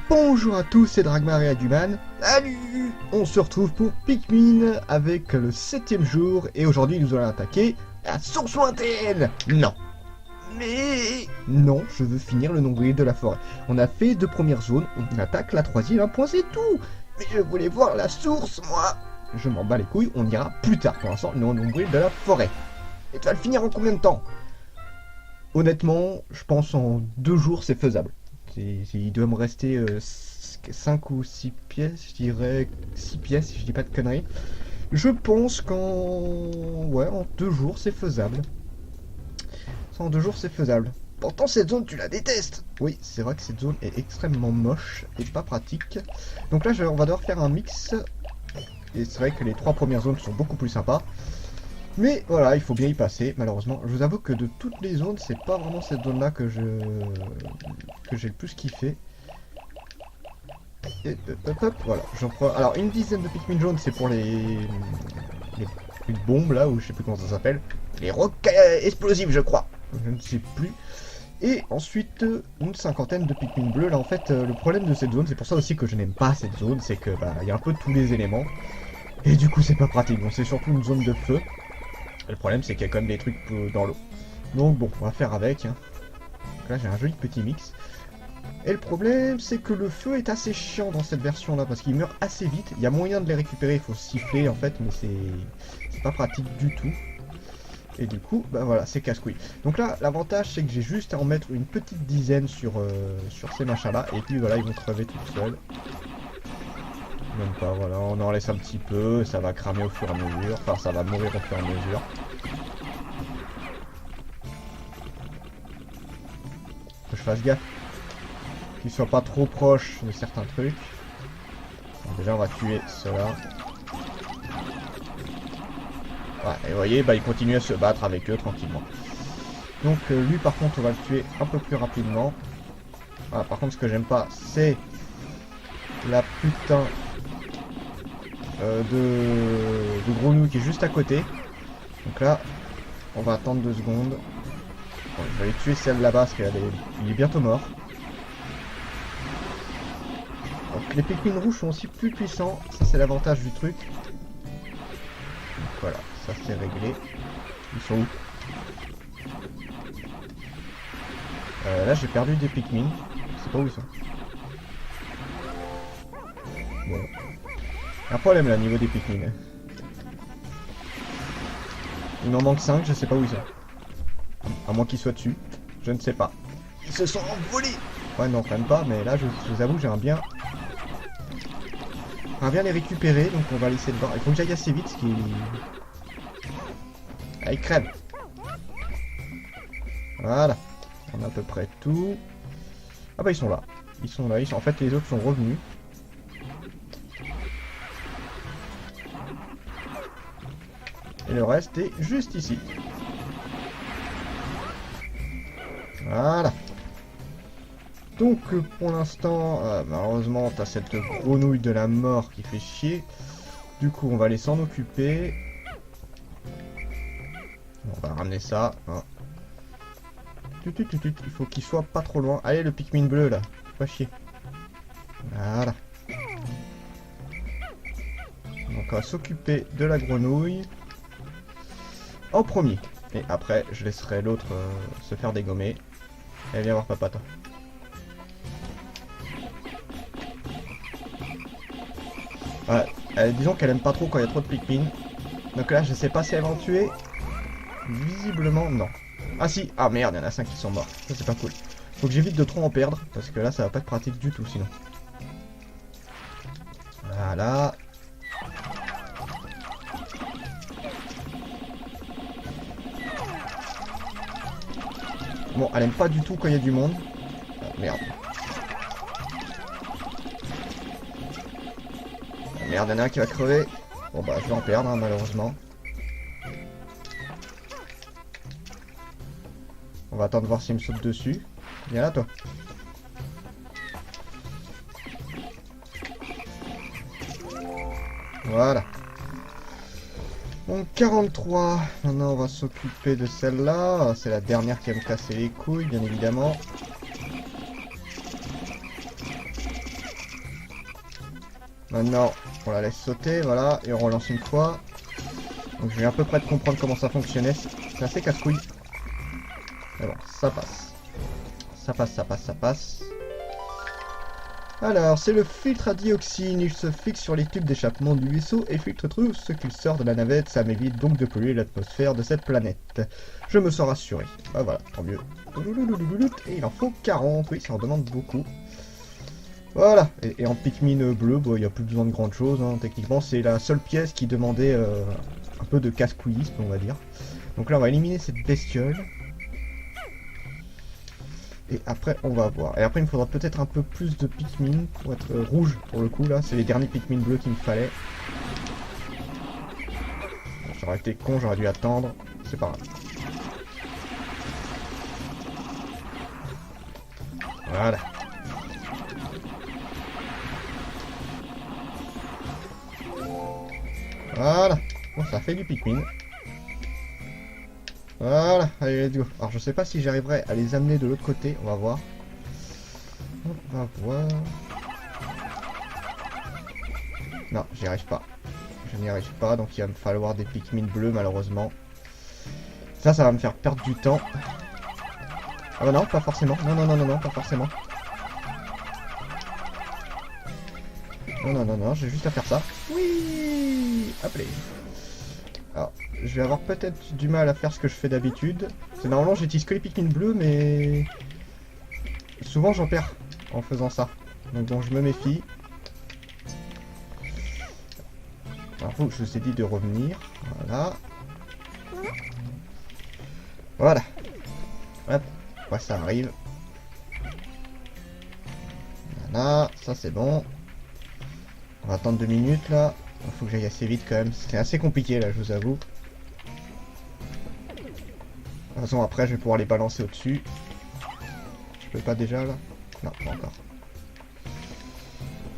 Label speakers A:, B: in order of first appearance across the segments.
A: Bonjour à tous, c'est Dragmar et Aduman. Salut! On se retrouve pour Pikmin avec le 7ème jour et aujourd'hui nous allons attaquer la source lointaine. Non. Mais non, je veux finir le nombril de la forêt. On a fait 2 premières zones, on attaque la 3ème, un point c'est tout. Mais je voulais voir la source, moi. Je m'en bats les couilles, on ira plus tard. Pour l'instant, le nombril de la forêt. Et tu vas le finir en combien de temps? Honnêtement, je pense en 2 jours c'est faisable. Il doit me rester 5 ou 6 pièces, je dirais 6 pièces si je dis pas de conneries. Je pense en 2 jours c'est faisable. En 2 jours c'est faisable. Pourtant cette zone tu la détestes. Oui, c'est vrai que cette zone est extrêmement moche et pas pratique. Donc là on va devoir faire un mix. Et c'est vrai que les 3 premières zones sont beaucoup plus sympas. Mais voilà, il faut bien y passer, malheureusement. Je vous avoue que de toutes les zones, c'est pas vraiment cette zone-là que j'ai le plus kiffé. Et hop, voilà, j'en prends. Alors, une dizaine de Pikmin jaunes, c'est pour les bombes, là, ou je sais plus comment ça s'appelle. Les rocs explosifs, je crois. Je ne sais plus. Et ensuite, une cinquantaine de Pikmin bleus. Là, en fait, le problème de cette zone, c'est pour ça aussi que je n'aime pas cette zone, c'est que, y a un peu tous les éléments. Et du coup, c'est pas pratique. Bon, c'est surtout une zone de feu. Le problème c'est qu'il y a quand même des trucs dans l'eau. Donc bon, on va faire avec. Hein. Là j'ai un joli petit mix. Et le problème c'est que le feu est assez chiant dans cette version là parce qu'il meurt assez vite. Il y a moyen de les récupérer, il faut siffler en fait, mais c'est pas pratique du tout. Et du coup, voilà, c'est casse-couille. Donc là, l'avantage c'est que j'ai juste à en mettre une petite dizaine sur ces machins là. Et puis voilà, ils vont crever tout seuls. Même pas, voilà, on en laisse un petit peu, ça va cramer au fur et à mesure, enfin ça va mourir au fur et à mesure. Que je fasse gaffe qu'ils soient pas trop proches de certains trucs. Bon, déjà on va tuer ceux-là. Ouais, et vous voyez, il continue à se battre avec eux tranquillement. Donc lui par contre on va le tuer un peu plus rapidement. Voilà, par contre ce que j'aime pas c'est la putain de grenouille qui est juste à côté. Donc là, on va attendre 2 secondes. Bon, je vais aller tuer celle là-bas parce qu'il est bientôt mort. Donc les Pikmin rouges sont aussi plus puissants. Ça c'est l'avantage du truc. Donc voilà, ça c'est réglé. Ils sont où? Là j'ai perdu des Pikmin. Je sais pas où ils sont. Bon. Un problème là, niveau des Pikmin. Il m'en manque 5, je sais pas où ils sont. À moins qu'ils soient dessus. Je ne sais pas. Ils se sont envolés. Ouais, non, quand même pas, mais là, je vous avoue, j'aimerais bien les récupérer, donc on va laisser le voir. Il faut que j'aille assez vite, ce qui... Ah, ils crèvent. Voilà. On a à peu près tout. Ah bah, ils sont là. Ils sont là. En fait, les autres sont revenus. Et le reste est juste ici. Voilà. Donc pour l'instant, malheureusement, t'as cette grenouille de la mort qui fait chier. Du coup, on va aller s'en occuper. On va ramener ça. Hein. Il faut qu'il soit pas trop loin. Allez, le Pikmin bleu là. Pas chier. Voilà. Donc on va s'occuper de la grenouille en premier. Et après, je laisserai l'autre se faire dégommer. Et viens voir papa, toi. Disons qu'elle aime pas trop quand il y a trop de Pikmin. Donc là, je sais pas si elle va en tuer. Visiblement, non. Ah si, ah merde, il y en a 5 qui sont morts. Ça, c'est pas cool. Faut que j'évite de trop en perdre, parce que là, ça va pas être pratique du tout, sinon. Voilà. Bon, elle aime pas du tout quand il y a du monde. Ah, merde. Ah, merde, il y en a un qui va crever. Bon bah, je vais en perdre, hein, malheureusement. On va attendre voir s'il me saute dessus. Viens là, toi. Voilà. Donc 43. Maintenant on va s'occuper de celle-là. C'est la dernière qui va me casser les couilles, bien évidemment. Maintenant, on la laisse sauter, voilà, et on relance une fois. Donc je vais à peu près de comprendre comment ça fonctionnait. C'est assez casse-couille. Mais bon, ça passe. Ça passe, ça passe, ça passe. Alors, c'est le filtre à dioxine. Il se fixe sur les tubes d'échappement du vaisseau et filtre tout ce qu'il sort de la navette. Ça m'évite donc de polluer l'atmosphère de cette planète. Je me sens rassuré. Ah voilà, tant mieux. Et il en faut 40. Oui, ça en demande beaucoup. Voilà. Et en Pikmin bleu, il n'y a plus besoin de grande chose. Hein. Techniquement, c'est la seule pièce qui demandait un peu de casse-couillisme, on va dire. Donc là, on va éliminer cette bestiole. Et après, on va voir. Et après, il me faudra peut-être un peu plus de Pikmin pour être rouge, pour le coup, là. C'est les derniers Pikmin bleus qu'il me fallait. Bon, ça aurait été con, j'aurais dû attendre. C'est pas grave. Voilà. Voilà. Bon, ça fait du Pikmin. Voilà, allez, let's go. Alors, je sais pas si j'arriverai à les amener de l'autre côté. On va voir. On va voir. Non, j'y arrive pas. Je n'y arrive pas, donc il va me falloir des Pikmin bleus, malheureusement. Ça va me faire perdre du temps. Ah bah non, pas forcément. Non, non, non, non, non, pas forcément. Non, non, non, non, j'ai juste à faire ça. Oui. Appelez. Alors, je vais avoir peut-être du mal à faire ce que je fais d'habitude. C'est normalement, j'utilise que les Pikmin bleus, mais... souvent, j'en perds en faisant ça. Donc bon, je me méfie. Alors, vous, je vous ai dit de revenir. Voilà. Voilà. Hop. Ouais, ça arrive. Voilà, ça c'est bon. On va attendre 2 minutes là. Il faut que j'aille assez vite quand même. C'était assez compliqué là, je vous avoue. De toute façon, après, je vais pouvoir les balancer au-dessus. Je peux pas déjà là? Non, pas encore.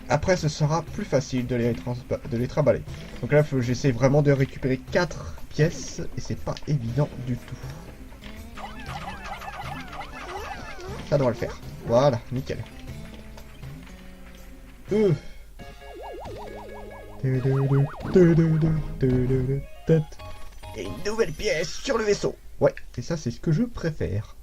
A: Après, ce sera plus facile de les trimballer. Donc là, j'essaie vraiment de récupérer 4 pièces. Et c'est pas évident du tout. Ça devrait le faire. Voilà, nickel. Et une nouvelle pièce sur le vaisseau. Ouais, et ça c'est ce que je préfère.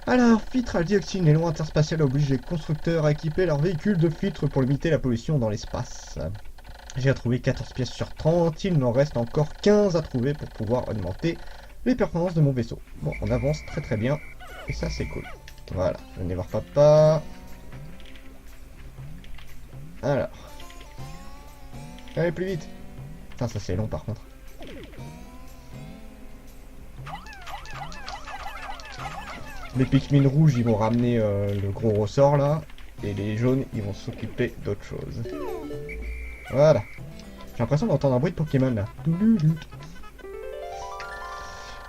A: Alors, filtre à dioxine, l'élan interspatial oblige les constructeurs à équiper leurs véhicules de filtres pour limiter la pollution dans l'espace. J'ai trouvé 14 pièces sur 30, il m'en reste encore 15 à trouver pour pouvoir augmenter les performances de mon vaisseau. Bon, on avance très très bien, et ça c'est cool. Voilà, venez voir papa. Alors. Allez, plus vite. Putain, ça c'est long par contre. Les Pikmin rouges, ils vont ramener le gros ressort là. Et les jaunes, ils vont s'occuper d'autre chose. Voilà. J'ai l'impression d'entendre un bruit de Pokémon là.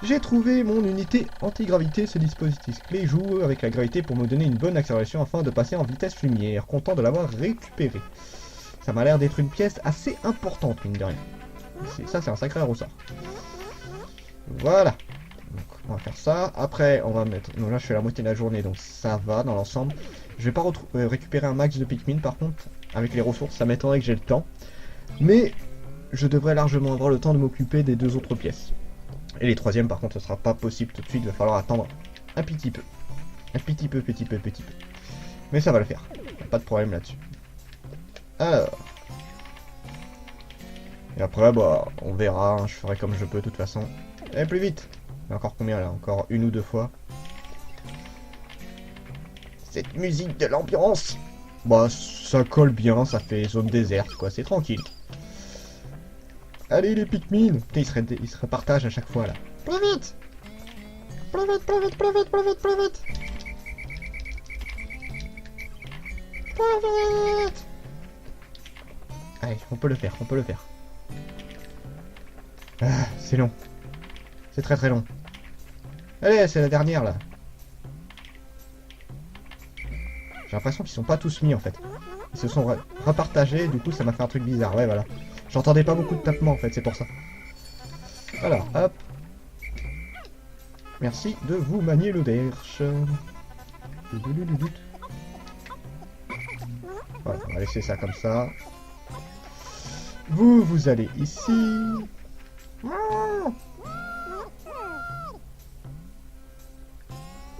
A: J'ai trouvé mon unité antigravité. Ce dispositif clé joue avec la gravité pour me donner une bonne accélération afin de passer en vitesse lumière. Content de l'avoir récupéré. Ça m'a l'air d'être une pièce assez importante, mine de rien. Ça, c'est un sacré ressort. Voilà. Donc, on va faire ça. Après, on va mettre... Donc là, je fais la moitié de la journée, donc ça va dans l'ensemble. Je vais pas récupérer un max de Pikmin, par contre. Avec les ressources, ça m'étonnerait que j'ai le temps. Mais je devrais largement avoir le temps de m'occuper des 2 autres pièces. Et les 3e, par contre, ce sera pas possible tout de suite. Il va falloir attendre un petit peu. Un petit peu. Mais ça va le faire. Pas de problème là-dessus. Alors. Et après, bah, on verra. Hein, je ferai comme je peux, de toute façon. Et plus vite. Il y a encore combien là? Encore 1 ou 2 fois. Cette musique de l'ambiance. Bah, ça colle bien. Ça fait zone déserte, quoi. C'est tranquille. Allez, les Pikmin. Putain, ils se repartagent à chaque fois là. Plus vite. Plus vite. Allez, on peut le faire. Ah, c'est long. C'est très très long. Allez, c'est la dernière là. J'ai l'impression qu'ils sont pas tous mis en fait. Ils se sont repartagés, du coup ça m'a fait un truc bizarre, ouais voilà. J'entendais pas beaucoup de tapements en fait, c'est pour ça. Alors, hop. Merci de vous manier le derche. Voilà, on va laisser ça comme ça. Vous allez ici.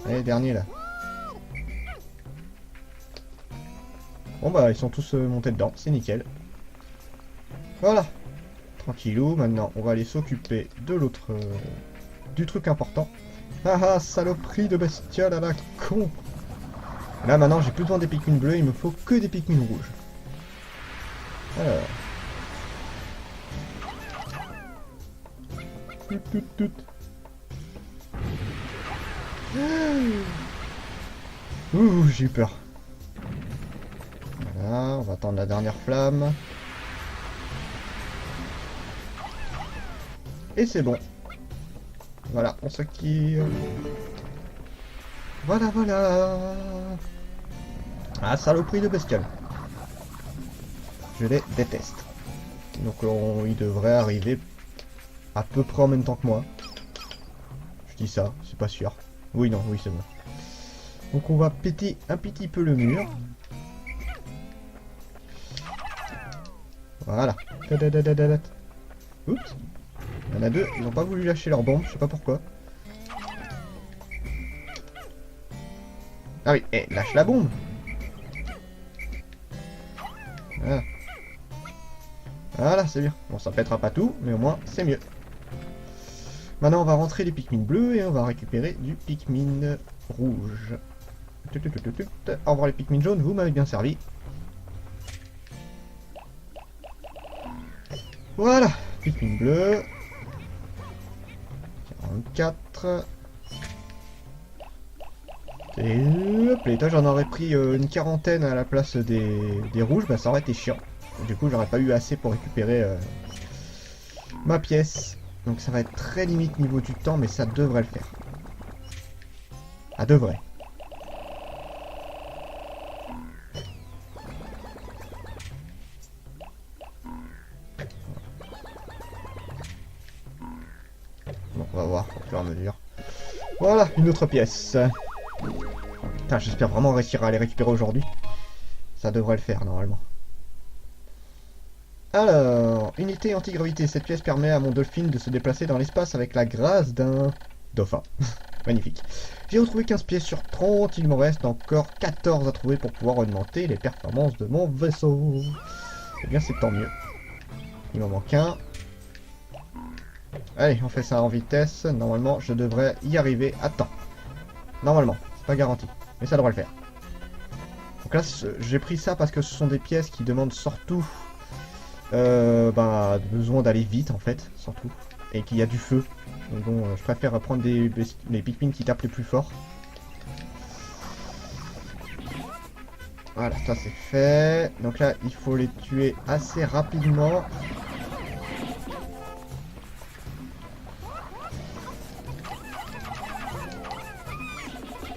A: Allez, dernier là. Bon bah ils sont tous montés dedans, c'est nickel. Voilà. Tranquillou, maintenant on va aller s'occuper de l'autre... du truc important. Ah ah, saloperie de bestiole à la con. Là maintenant j'ai plus besoin des Pikmin bleus, il me faut que des Pikmin rouges. Alors... Tout. Ouh, j'ai eu peur. Voilà, on va attendre la dernière flamme. Et c'est bon. Voilà, on s'acquiert. Voilà. Ah, saloperie de bestiole. Je les déteste. Donc il devrait arriver à peu près en même temps que moi. Je dis ça, c'est pas sûr. Oui, c'est bon. Donc on va péter un petit peu le mur. Voilà. Oups. Il y en a deux, ils n'ont pas voulu lâcher leur bombe, je sais pas pourquoi. Ah oui, lâche la bombe. Voilà. Voilà, c'est bien. Bon, ça pètera pas tout, mais au moins, c'est mieux. Maintenant, on va rentrer les Pikmin bleus et on va récupérer du Pikmin rouge. Au revoir les Pikmin jaunes, vous m'avez bien servi. Voilà, Pikmin bleu. 44. Et hop, et toi j'en aurais pris une quarantaine à la place des rouges, bah ça aurait été chiant. Du coup j'aurais pas eu assez pour récupérer ma pièce. Donc ça va être très limite niveau du temps, mais ça devrait le faire. Ça devrait. Bon, on va voir au fur et à mesure. Voilà, une autre pièce. Putain, j'espère vraiment réussir à les récupérer aujourd'hui. Ça devrait le faire normalement. Alors, unité antigravité. Cette pièce permet à mon Dolphin de se déplacer dans l'espace avec la grâce d'un dauphin. Magnifique. J'ai retrouvé 15 pièces sur 30. Il m'en reste encore 14 à trouver pour pouvoir augmenter les performances de mon vaisseau. Eh bien, c'est tant mieux. Il m'en manque un. Allez, on fait ça en vitesse. Normalement, je devrais y arriver à temps. Normalement, c'est pas garanti. Mais ça devrait le faire. Donc là, j'ai pris ça parce que ce sont des pièces qui demandent surtout besoin d'aller vite en fait, surtout. Et qu'il y a du feu. Donc bon, je préfère prendre les Pikmin qui tapent les plus forts. Voilà, ça c'est fait. Donc là, il faut les tuer assez rapidement.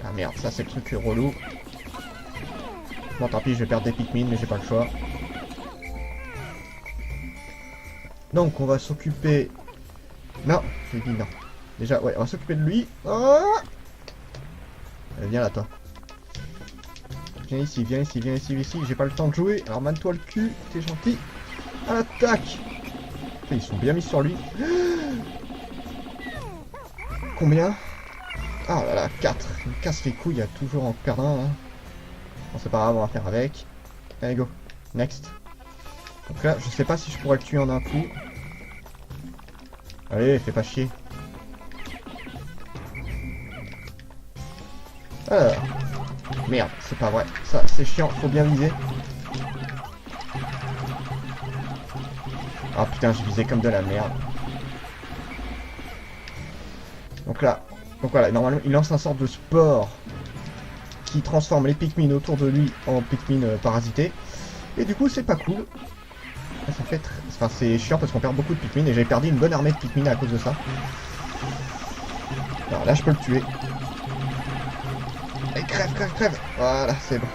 A: Ah merde, ça c'est le truc relou. Bon tant pis, je vais perdre des Pikmin, mais j'ai pas le choix. Donc on va s'occuper... Non, j'ai dit non. Déjà, ouais, on va s'occuper de lui. Oh, viens là toi. Viens ici, viens ici, viens ici, viens ici. J'ai pas le temps de jouer, alors mane-toi le cul, t'es gentil. Attaque. Ils sont bien mis sur lui. Combien? Ah là là, 4. Il me casse les couilles, il y a toujours en perdant là. Bon, c'est pas grave, on va faire avec. Allez, go. Next. Donc là, je sais pas si je pourrais le tuer en un coup. Allez, fais pas chier. Alors. Merde, c'est pas vrai. Ça, c'est chiant, faut bien viser. Ah putain, j'ai visé comme de la merde. Donc là, donc voilà, normalement, il lance un sort de spore qui transforme les Pikmin autour de lui en Pikmin parasités. Et du coup, c'est pas cool. Ça fait très... Enfin, c'est chiant parce qu'on perd beaucoup de Pikmin et j'ai perdu une bonne armée de Pikmin à cause de ça. Alors là, je peux le tuer. Allez, crève. Voilà, c'est bon.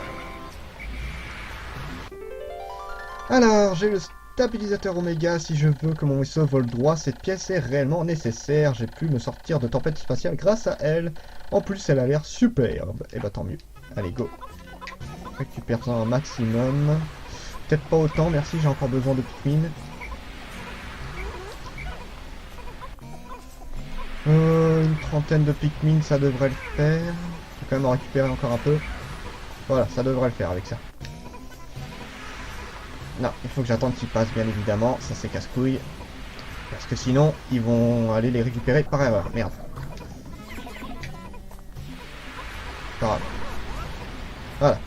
A: Alors, j'ai le stabilisateur Oméga. Si je veux que mon vaisseau vole droit, cette pièce est réellement nécessaire. J'ai pu me sortir de tempête spatiale grâce à elle. En plus, elle a l'air superbe. Et bah tant mieux. Allez, go. Récupère ça un maximum. Peut-être pas autant, merci, j'ai encore besoin de Pikmin. Une trentaine de Pikmin, ça devrait le faire. Je vais quand même en récupérer encore un peu. Voilà, ça devrait le faire avec ça. Non, il faut que j'attende qu'ils passent, bien évidemment. Ça, c'est casse-couille. Parce que sinon, ils vont aller les récupérer par erreur. Merde. Pas grave. Voilà.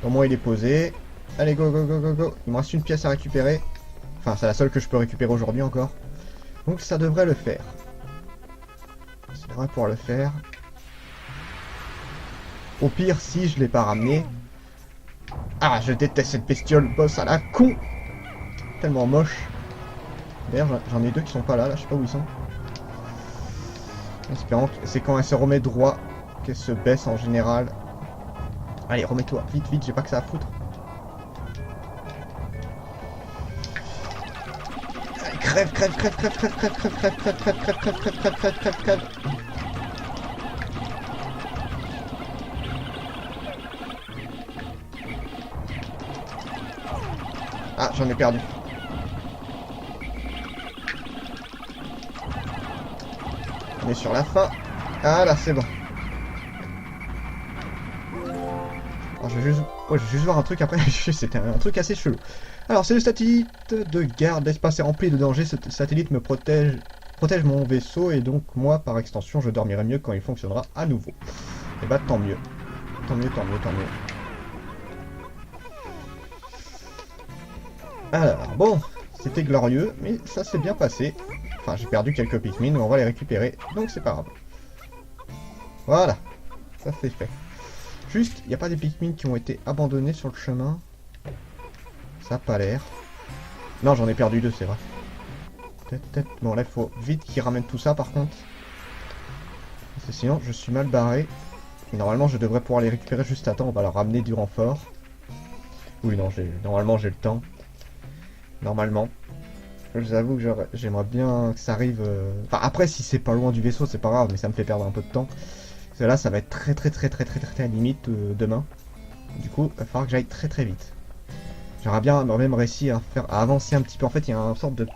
A: Au moins, il est posé. Allez, go, go, go, go, go. Il me reste une pièce à récupérer. Enfin, c'est la seule que je peux récupérer aujourd'hui encore. Donc, ça devrait le faire. Ça devrait pouvoir le faire. Au pire, si je l'ai pas ramené... Ah, je déteste cette bestiole boss à la con. Tellement moche. D'ailleurs, j'en ai deux qui sont pas là, je sais pas où ils sont. Espérons que c'est quand elle se remet droit qu'elle se baisse en général. Allez, remets-toi, vite, vite, j'ai pas que ça à foutre. Allez, crève, crève, crève, crève, crève, crève, crève, crève, crève, crève, crève, crève, crève, crève, crève, crève, crève. Ah, j'en ai perdu. On est sur la fin. Ah là, c'est bon. Alors, je vais juste voir un truc après. C'était un truc assez chelou. Alors, c'est le satellite de garde. L'espace est rempli de dangers. Ce satellite me protège mon vaisseau. Et donc, moi, par extension, je dormirai mieux quand il fonctionnera à nouveau. Et bah, tant mieux. Tant mieux, tant mieux, tant mieux. Alors, bon, c'était glorieux, mais ça s'est bien passé. Enfin, j'ai perdu quelques Pikmin, mais on va les récupérer, donc c'est pas grave. Voilà, ça c'est fait. Juste, il n'y a pas des Pikmin qui ont été abandonnés sur le chemin. Ça a pas l'air. Non, j'en ai perdu deux, c'est vrai. Peut-être. Bon, là, il faut vite qu'ils ramènent tout ça, par contre. Parce que sinon, je suis mal barré. Et normalement, je devrais pouvoir les récupérer juste à temps. On va leur ramener du renfort. Oui, non, normalement, j'ai le temps. Normalement. Je vous avoue que j'aimerais bien que ça arrive... Enfin, après, si c'est pas loin du vaisseau, c'est pas grave, mais ça me fait perdre un peu de temps. Parce que là, ça va être très limite demain. Du coup, il va falloir que j'aille très vite. J'aimerais bien même réussir à avancer un petit peu. En fait, il y a une sorte de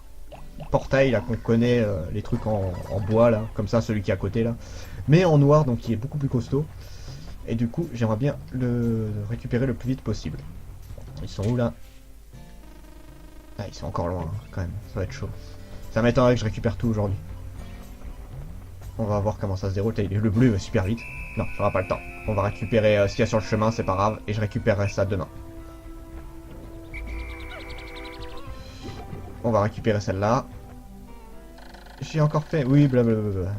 A: portail là qu'on connaît, les trucs en bois là, comme ça, celui qui est à côté là. Mais en noir, donc qui est beaucoup plus costaud. Et du coup, j'aimerais bien le récupérer le plus vite possible. Ils sont où là? Ah, ils sont encore loin, hein, quand même, ça va être chaud. Ça m'étonnerait que je récupère tout aujourd'hui. On va voir comment ça se déroule. Le bleu va super vite. Non, j'aurai pas le temps. On va récupérer ce qu'il y a sur le chemin, c'est pas grave. Et je récupérerai ça demain. On va récupérer celle-là. J'ai encore fait... Oui, blablabla.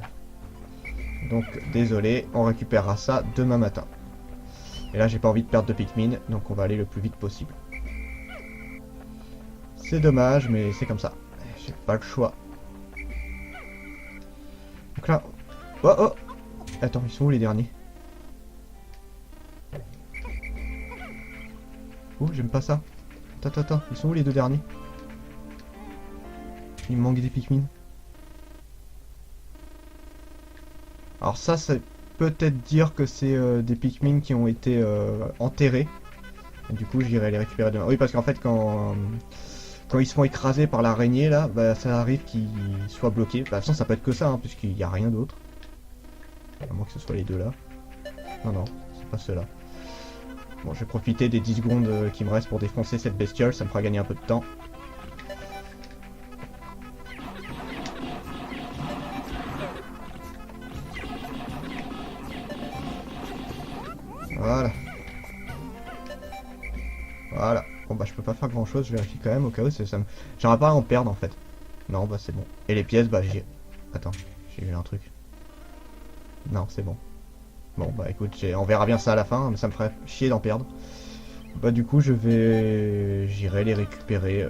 A: Donc, désolé, on récupérera ça demain matin. Et là, j'ai pas envie de perdre de Pikmin, donc on va aller le plus vite possible. C'est dommage, mais c'est comme ça. J'ai pas le choix. Donc là... Oh, oh! Attends, ils sont où les derniers? Oh, j'aime pas ça. Attends, ils sont où les deux derniers? Il me manque des Pikmin. Alors ça peut-être dire que c'est des Pikmin qui ont été enterrés. Et du coup, j'irai les récupérer demain. Oui, parce qu'en fait, quand ils se font écraser par l'araignée, là, bah, ça arrive qu'ils soient bloqués. Bah, de toute façon, ça peut être que ça, hein, puisqu'il n'y a rien d'autre. À moins que ce soit les deux là. Non, c'est pas ceux-là. Bon, je vais profiter des 10 secondes qui me restent pour défoncer cette bestiole, ça me fera gagner un peu de temps. Voilà. Voilà. Bon bah je peux pas faire grand chose, je vérifie quand même au cas où ça me... J'aimerais pas en perdre en fait. Non bah c'est bon. Et les pièces bah j'ai... Attends, j'ai eu un truc. Non c'est bon. Bon bah écoute, on verra bien ça à la fin, mais ça me ferait chier d'en perdre. Bah du coup j'irai les récupérer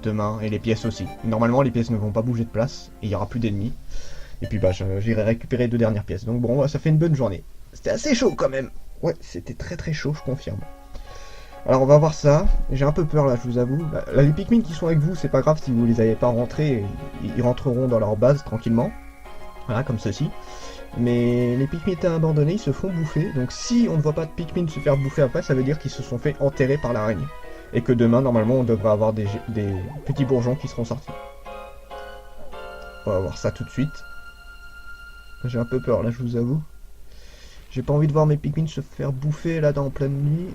A: demain, et les pièces aussi. Normalement les pièces ne vont pas bouger de place, et il y aura plus d'ennemis. Et puis bah j'irai récupérer les deux dernières pièces. Donc bon, bah, ça fait une bonne journée. C'était assez chaud quand même. Ouais, c'était très chaud, je confirme. Alors on va voir ça, j'ai un peu peur là, je vous avoue. Là, les Pikmin qui sont avec vous, c'est pas grave si vous les avez pas rentrés, ils rentreront dans leur base tranquillement. Voilà, comme ceci. Mais les Pikmin abandonnés, ils se font bouffer. Donc si on ne voit pas de Pikmin se faire bouffer après, ça veut dire qu'ils se sont fait enterrer par l'araignée. Et que demain, normalement, on devrait avoir des petits bourgeons qui seront sortis. On va voir ça tout de suite. J'ai un peu peur là, je vous avoue. J'ai pas envie de voir mes Pikmin se faire bouffer là dans pleine nuit.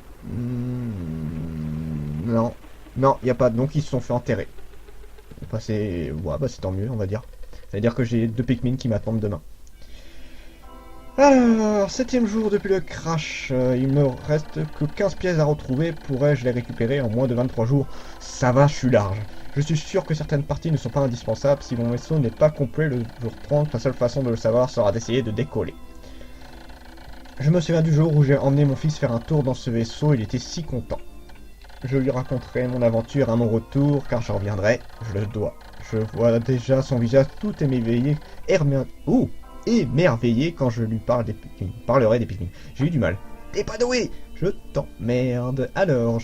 A: Non. Non, il n'y a pas. Donc ils se sont fait enterrer. Bah, c'est tant mieux, on va dire. Ça veut dire que j'ai 2 Pikmin qui m'attendent demain. Alors, 7ème jour depuis le crash, il me reste que 15 pièces à retrouver, pourrais-je les récupérer en moins de 23 jours? Ça va, je suis large. Je suis sûr que certaines parties ne sont pas indispensables, si mon vaisseau n'est pas complet le jour 30, la seule façon de le savoir sera d'essayer de décoller. Je me souviens du jour où j'ai emmené mon fils faire un tour dans ce vaisseau, il était si content. Je lui raconterai mon aventure à mon retour, car je reviendrai, je le dois. Je vois déjà son visage tout émerveillé, émerveillé quand je lui parlerai des Pikmin. J'ai eu du mal. T'es pas doué. Je t'emmerde. Alors,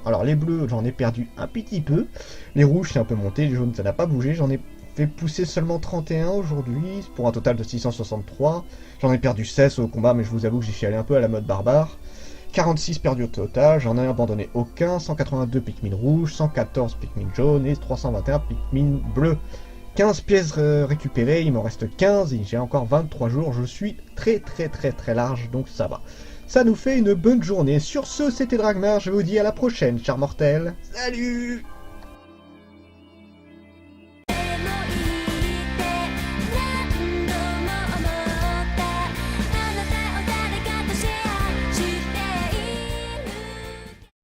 A: alors les bleus, j'en ai perdu un petit peu. Les rouges, c'est un peu monté. Les jaunes, ça n'a pas bougé. J'en ai fait pousser seulement 31 aujourd'hui, pour un total de 663. J'en ai perdu 16 au combat, mais je vous avoue que j'y suis allé un peu à la mode barbare. 46 perdus au total, j'en ai abandonné aucun, 182 Pikmin rouges, 114 Pikmin jaunes et 321 Pikmin bleus. 15 pièces récupérées, il m'en reste 15 et j'ai encore 23 jours, je suis très large, donc ça va. Ça nous fait une bonne journée. Sur ce, c'était Dragmar, je vous dis à la prochaine, chers mortels. Salut!